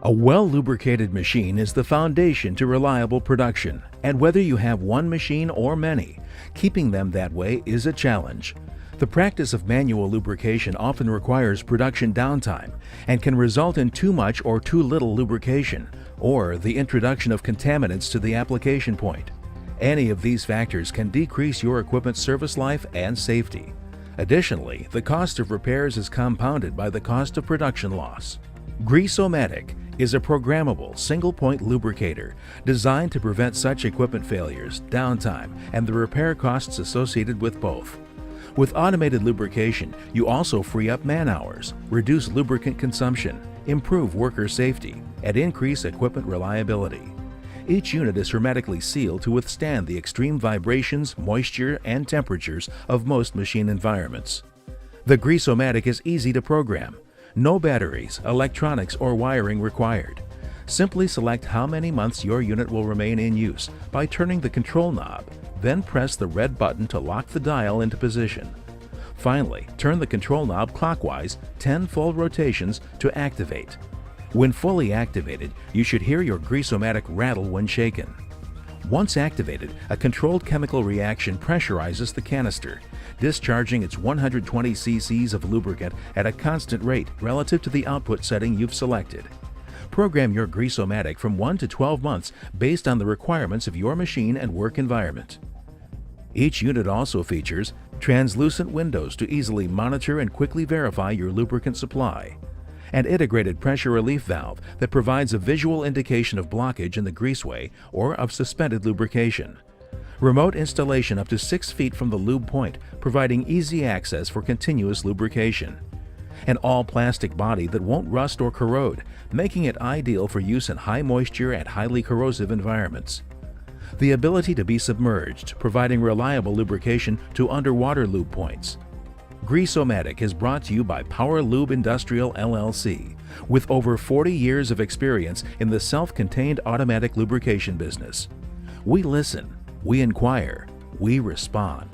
A well-lubricated machine is the foundation to reliable production, and whether you have one machine or many, keeping them that way is a challenge. The practice of manual lubrication often requires production downtime and can result in too much or too little lubrication, or the introduction of contaminants to the application point. Any of these factors can decrease your equipment's service life and safety. Additionally, the cost of repairs is compounded by the cost of production loss. Greasomatic is a programmable single-point lubricator designed to prevent such equipment failures, downtime, and the repair costs associated with both. With automated lubrication, you also free up man-hours, reduce lubricant consumption, improve worker safety, and increase equipment reliability. Each unit is hermetically sealed to withstand the extreme vibrations, moisture, and temperatures of most machine environments. The Greasomatic is easy to program. No batteries, electronics, or wiring required. Simply select how many months your unit will remain in use by turning the control knob, then press the red button to lock the dial into position. Finally, turn the control knob clockwise 10 full rotations to activate. When fully activated, you should hear your Greasomatic rattle when shaken. Once activated, a controlled chemical reaction pressurizes the canister, discharging its 120 cc's of lubricant at a constant rate relative to the output setting you've selected. Program your Greasomatic from 1 to 12 months based on the requirements of your machine and work environment. Each unit also features translucent windows to easily monitor and quickly verify your lubricant supply, an integrated pressure relief valve that provides a visual indication of blockage in the greaseway or of suspended lubrication. Remote installation up to 6 feet from the lube point, providing easy access for continuous lubrication. An all-plastic body that won't rust or corrode, making it ideal for use in high moisture and highly corrosive environments. The ability to be submerged, providing reliable lubrication to underwater lube points. Greasomatic is brought to you by Power Lube Industrial LLC, with over 40 years of experience in the self-contained automatic lubrication business. We listen, we inquire, we respond.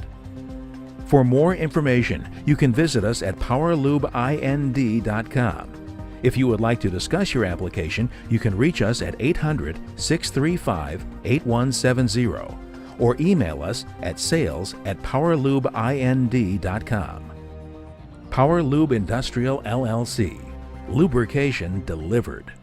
For more information, you can visit us at powerlubeIND.com. If you would like to discuss your application, you can reach us at 800-635-8170 or email us at sales@powerlubeIND.com. Power Lube Industrial LLC. Lubrication delivered.